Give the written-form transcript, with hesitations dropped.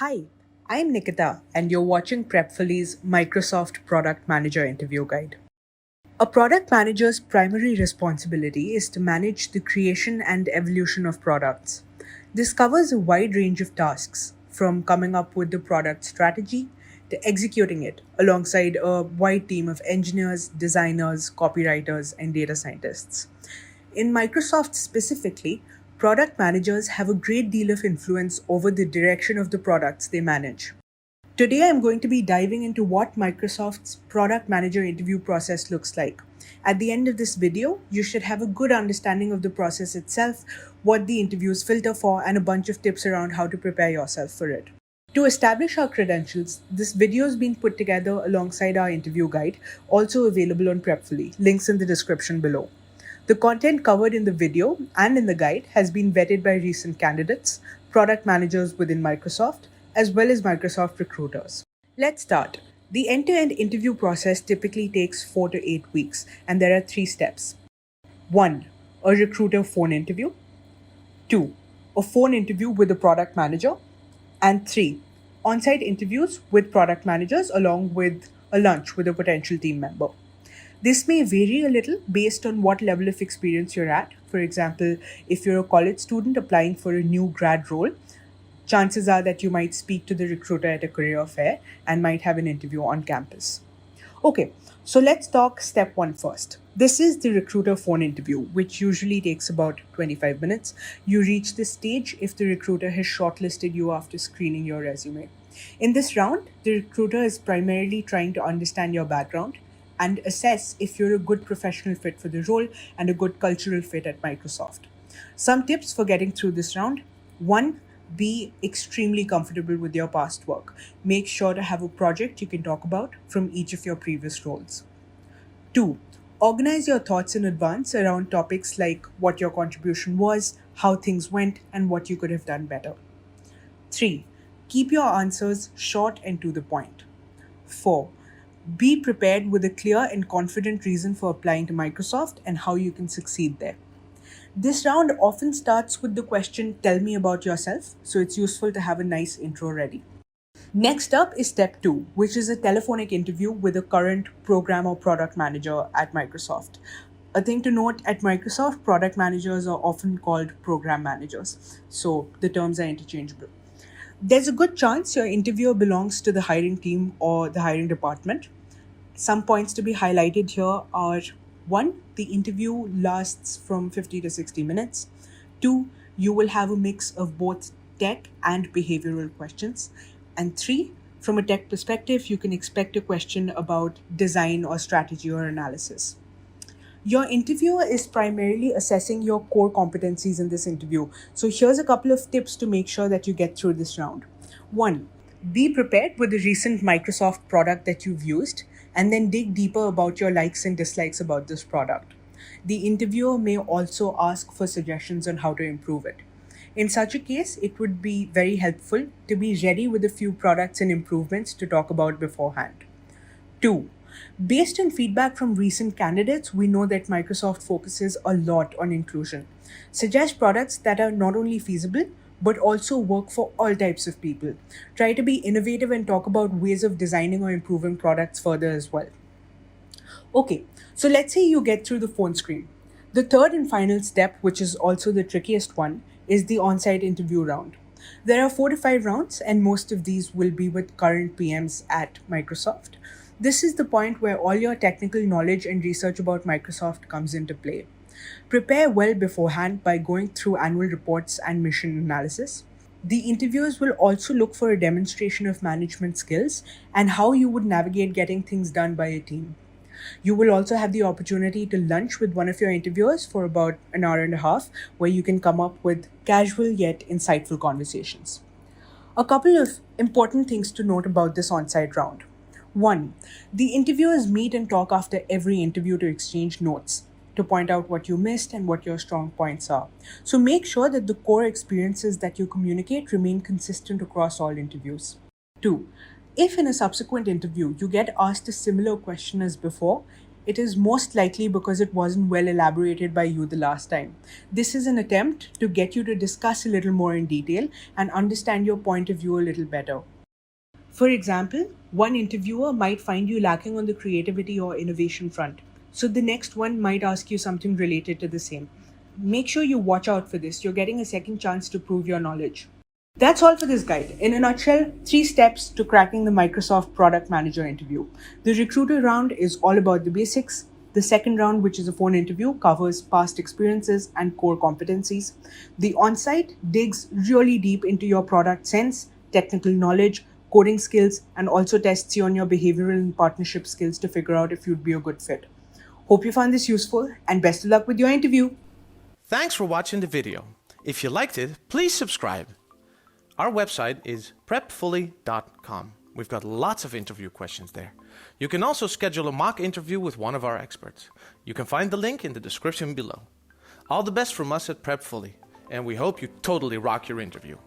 Hi, I'm Nikita, and you're watching Prepfully's Microsoft Product Manager Interview Guide. A product manager's primary responsibility is to manage the creation and evolution of products. This covers a wide range of tasks, from coming up with the product strategy to executing it alongside a wide team of engineers, designers, copywriters, and data scientists. In Microsoft specifically, product managers have a great deal of influence over the direction of the products they manage. Today, I'm going to be diving into what Microsoft's product manager interview process looks like. At the end of this video, you should have a good understanding of the process itself, what the interviews filter for, and a bunch of tips around how to prepare yourself for it. To establish our credentials, this video is being put together alongside our interview guide, also available on Prepfully, links in the description below. The content covered in the video and in the guide has been vetted by recent candidates, product managers within Microsoft, as well as Microsoft recruiters. Let's start. The end-to-end interview process typically takes 4 to 8 weeks, and there are 3 steps. 1. A recruiter phone interview. 2. A phone interview with a product manager. And 3. On-site interviews with product managers along with a lunch with a potential team member. This may vary a little based on what level of experience you're at. For example, if you're a college student applying for a new grad role, chances are that you might speak to the recruiter at a career fair and might have an interview on campus. Okay, so let's talk step 1 first. This is the recruiter phone interview, which usually takes about 25 minutes. You reach this stage if the recruiter has shortlisted you after screening your resume. In this round, the recruiter is primarily trying to understand your background and assess if you're a good professional fit for the role and a good cultural fit at Microsoft. Some tips for getting through this round. 1. Be extremely comfortable with your past work. Make sure to have a project you can talk about from each of your previous roles. 2. Organize your thoughts in advance around topics like what your contribution was, how things went, and what you could have done better. 3. Keep your answers short and to the point. 4. Be prepared with a clear and confident reason for applying to Microsoft and how you can succeed there. This round often starts with the question, "Tell me about yourself," so it's useful to have a nice intro ready. Next up is step 2, which is a telephonic interview with a current program or product manager at Microsoft. A thing to note, at Microsoft, product managers are often called program managers, so the terms are interchangeable. There's a good chance your interviewer belongs to the hiring team or the hiring department. Some points to be highlighted here are: 1. The interview lasts from 50 to 60 minutes. 2. You will have a mix of both tech and behavioral questions. And 3. From a tech perspective, you can expect a question about design or strategy or analysis. Your interviewer is primarily assessing your core competencies in this interview. So here's a couple of tips to make sure that you get through this round. 1. Be prepared with the recent Microsoft product that you've used, and then dig deeper about your likes and dislikes about this product. The interviewer may also ask for suggestions on how to improve it. In such a case, it would be very helpful to be ready with a few products and improvements to talk about beforehand. 2. Based on feedback from recent candidates, we know that Microsoft focuses a lot on inclusion. Suggest products that are not only feasible, but also work for all types of people. Try to be innovative and talk about ways of designing or improving products further as well. Okay, so let's say you get through the phone screen. The third and final step, which is also the trickiest one, is the on-site interview round. There are 4 to 5 rounds, and most of these will be with current PMs at Microsoft. This is the point where all your technical knowledge and research about Microsoft comes into play. Prepare well beforehand by going through annual reports and mission analysis. The interviewers will also look for a demonstration of management skills and how you would navigate getting things done by a team. You will also have the opportunity to lunch with one of your interviewers for about an hour and a half, where you can come up with casual yet insightful conversations. A couple of important things to note about this on-site round. 1. The interviewers meet and talk after every interview to exchange notes, to point out what you missed and what your strong points are. So make sure that the core experiences that you communicate remain consistent across all interviews. 2. If in a subsequent interview you get asked a similar question as before, it is most likely because it wasn't well elaborated by you the last time. This is an attempt to get you to discuss a little more in detail and understand your point of view a little better. For example, one interviewer might find you lacking on the creativity or innovation front, so the next one might ask you something related to the same. Make sure you watch out for this. You're getting a second chance to prove your knowledge. That's all for this guide. In a nutshell, 3 steps to cracking the Microsoft Product Manager interview. The recruiter round is all about the basics. The second round, which is a phone interview, covers past experiences and core competencies. The on-site digs really deep into your product sense, technical knowledge, coding skills, and also tests you on your behavioral and partnership skills to figure out if you'd be a good fit. Hope you found this useful, and best of luck with your interview. Thanks for watching the video. If you liked it, please subscribe. Our website is Prepfully.com. We've got lots of interview questions there. You can also schedule a mock interview with one of our experts. You can find the link in the description below. All the best from us at Prepfully, and we hope you totally rock your interview.